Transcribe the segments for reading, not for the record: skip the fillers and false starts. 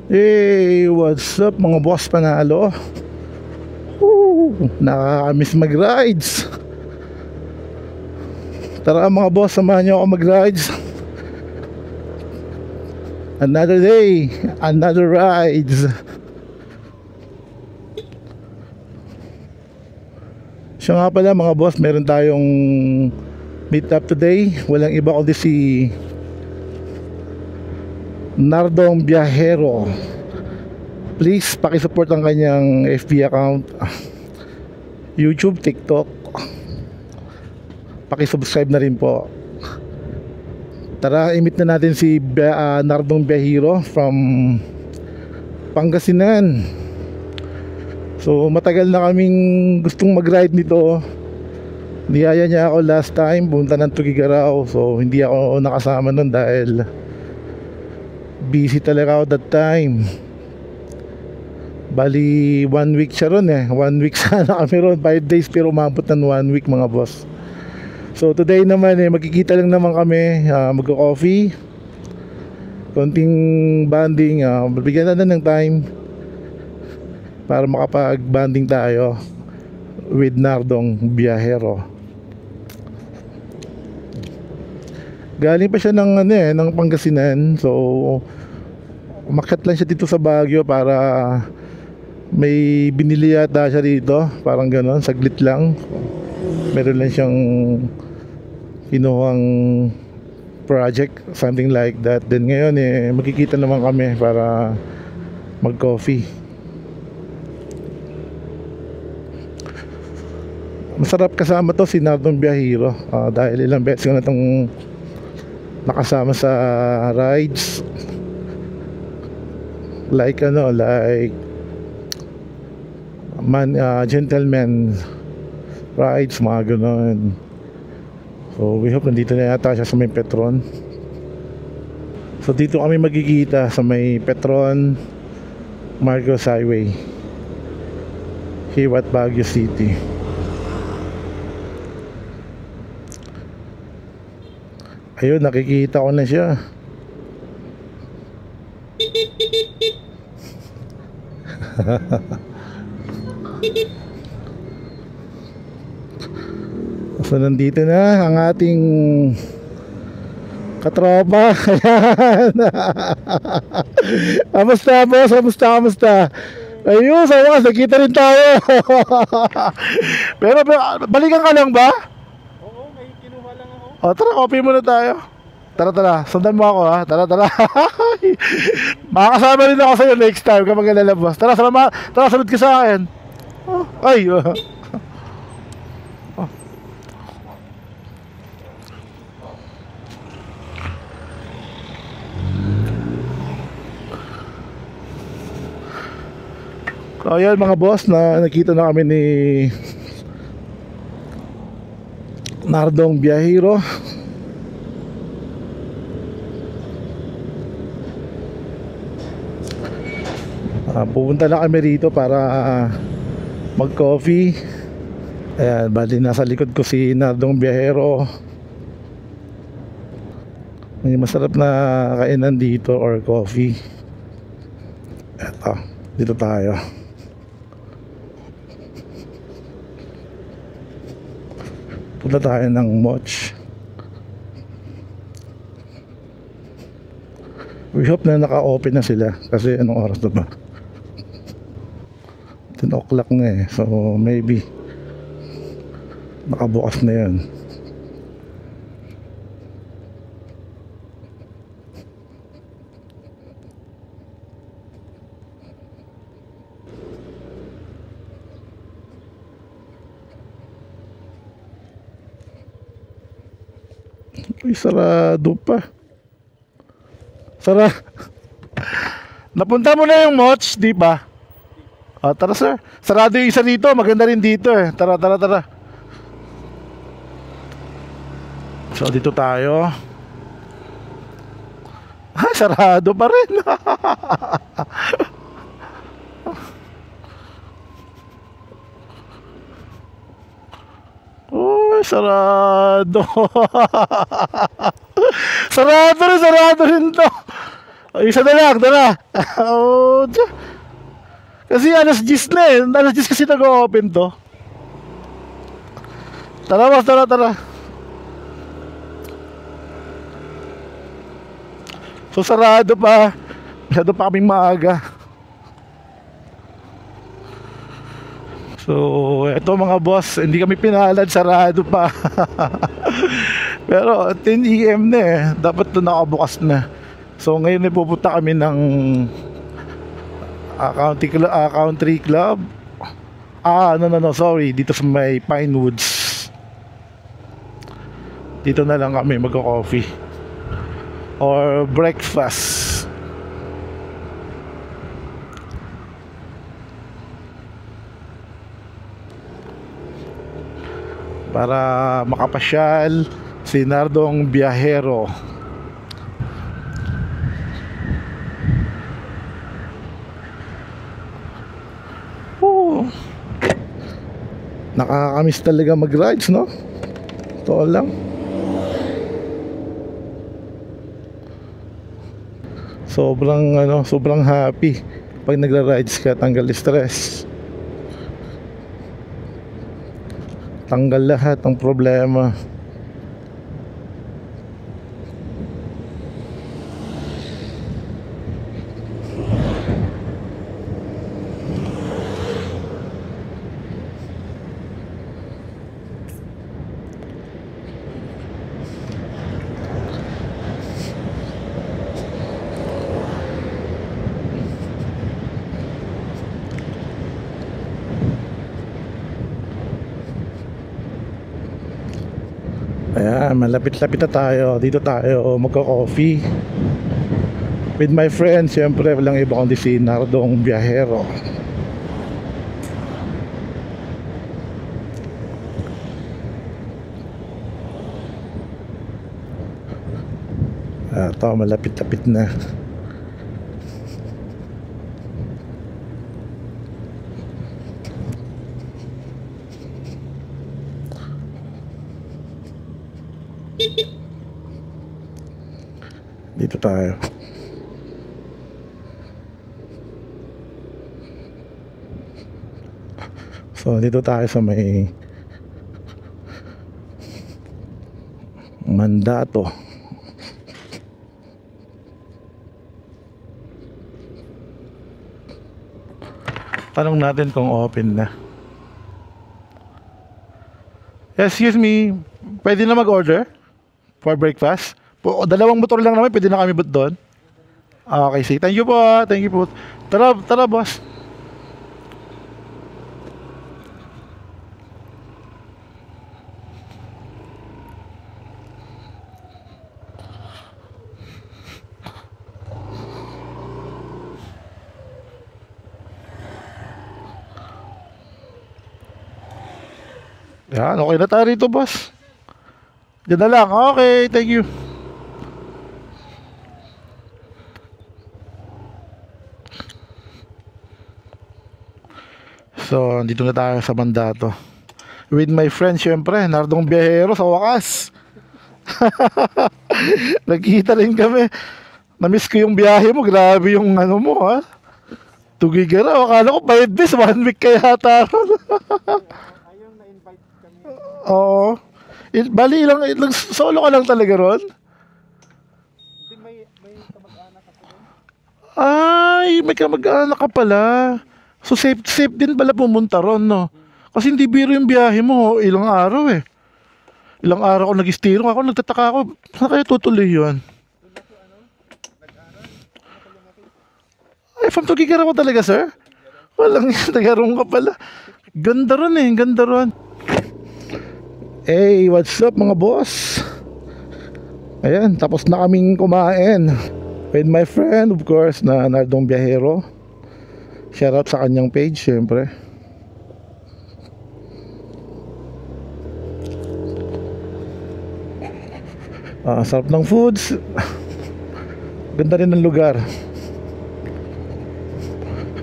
Hey, what's up mga boss panalo? Nakakamiss mag-rides. Tara mga boss, samahan nyo ako mag-rides. Another day, another rides. Siya nga pala mga boss, meron tayong meet up today. Walang iba kundi si Nardong Biyahero. Please pakisupport ang kanyang FB account, YouTube, TikTok. Pakisubscribe na rin po. Tara, i-meet na natin si Nardong Biyahero from Pangasinan. So matagal na kaming gustong mag-ride nito. Niyaya niya ako last time, punta ng Tugigaraw. So hindi ako nakasama nun dahil busy talaga ako that time. Bali 1 week siya ron eh. 1 week sana kami ron, 5 days, pero umabot ng 1 week mga boss. So today naman magkikita lang naman kami, magko-coffee, konting banding, bigyan na ng time para makapag-banding tayo with Nardong Biyahero. Galing pa siya ng ng Pangasinan. So umakyat lang siya dito sa Baguio para may binili yata siya dito, parang gano'n, saglit lang. Meron lang siyang kinuhang project, something like that. Then ngayon magkikita naman kami para mag-coffee. Masarap kasama to si Nardong Biyahero, dahil ilang beses ko na itong nakasama sa rides. Like gentleman rides, mga ganon. So we hope nandito na yata siya sa may Petron. So dito kami magkikita sa may Petron Marcos Highway here at Baguio City. Ayun, nakikita ko na siya. So nandito na ang ating katropa. Kamusta boss? Kamusta? Ayun, sa wakas nakita rin tayo. pero balikan ka lang ba? Oo, may kinuha lang ako. O tara, coffee muna tayo. Tara, sundan mo ako ha. Tara. Makakasama rin ako sa'yo next time kapag lalabas. Tara, sunod ka sa akin. Ay. So ayan mga boss, nakita na kami ni Nardong Biyahero. Pupunta na kami rito para mag-coffee. Ayan, bali nasa likod ko si Nardong Biyahero. May masarap na kainan dito or coffee. Eto, dito tayo. Punta tayo ng Moch. We hope na naka-open na sila kasi anong oras na ba? 10 o'clock na so maybe nakabukas na yan. Uy, sarado pa. Napunta mo na yung Moch, di ba? Tara sir. Sarado yung isa dito, maganda rin dito eh. Tara. So dito tayo. Sarado pa rin. Oh, sarado. Sarado rin to. Isa na lang, tara. Oh, kasi alas 10 na eh. Alas 10 kasi nag-open to. Tara boss, tara, tara. So sarado pa. Masyado pa kaming maaga. So eto mga boss, hindi kami pinalad, sarado pa. Pero 10 AM na eh. Dapat doon nakabukas na. So ngayon ay pupunta kami ng country club. No, sorry. Dito sa may Pinewoods. Dito na lang kami magko-coffee or breakfast. Para makapasyal si Nardong Biyahero. Nakakamiss talaga mag-rides, no? Ito lang. Sobrang happy pag nagra-rides ka, tanggal stress. Tanggal lahat ng problema. Ayan, malapit-lapit na tayo. Dito tayo magko-coffee with my friend. Siyempre, walang iba kundi si Nardong Biyahero. Ito, malapit-lapit na. Dito tayo. So dito tayo sa may Mandato. Tanong natin kung open na. Excuse me, pwede na mag-order for breakfast? Dalawang motor lang naman, pwede na kami doon. Okay, sige. Thank you po. Thank you po. Tara, tara boss. Yan, okay na tayo rito boss. Diyan na lang. Okay, thank you. So, dito na tayo sa Mandato with my friend, syempre, Nardong Biyahero sa wakas. Nagkita rin kami. Namiss ko yung biyahe mo. Grabe yung ano mo, ha? Tugigara. Akala ko 5 days, 1 week kaya yata. Ayun, na-invite kami. Oo. Bali, ilang solo ka lang talaga ron? Hindi, may kamag-anak ako doon. Ay, may kamag-anak ka pala. So safe din pala pumunta ron, no? Kasi hindi biro yung biyahe mo, ilang araw eh. Ilang araw ako nag-steering ako, nagtataka ako, saan kaya tutuloy yun? Ay, from Tugigaraw talaga, sir? Walang tagarong ka pala. Ganda ron eh, ganda ron. Hey, what's up mga boss? Ayan, tapos na kaming kumain with my friend, of course, na Nardong Biyahero. Shoutout sa kanyang page, syempre. Sarap ng foods. Ganda rin ng lugar.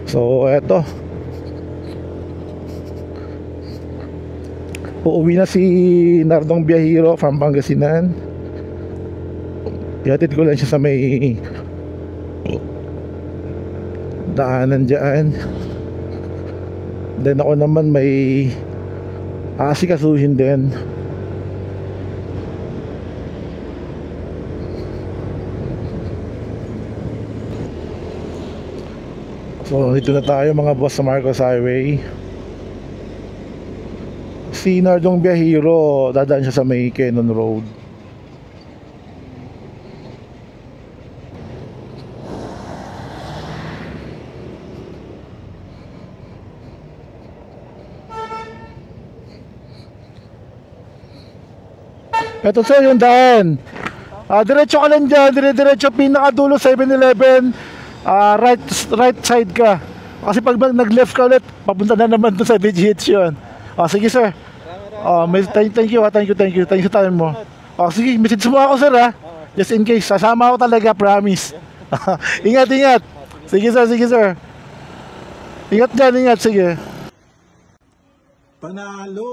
So, eto. Uuwi na si Nardong Biyahero from Pangasinan. Ihatid ko lang siya sa may daanan dyan. Then ako naman may aasikasuhin din. So dito na tayo mga boss sa Marcos Highway. Si Nardong Biyahiro, dadaan siya sa may Quezon Road. Ito sir yung daan. Diretso ka lang dyan, diretso pinakadulo 7-Eleven. Right side ka. Kasi pag nag-left ka ulit, papunta na naman doon sa BGH yun. Sige sir. Thank you. Thank you sa time mo. Sige, message mo ako sir ha. Just in case, sasama ako talaga, promise. Ingat. Sige sir. Ingat dyan, sige. Panalo!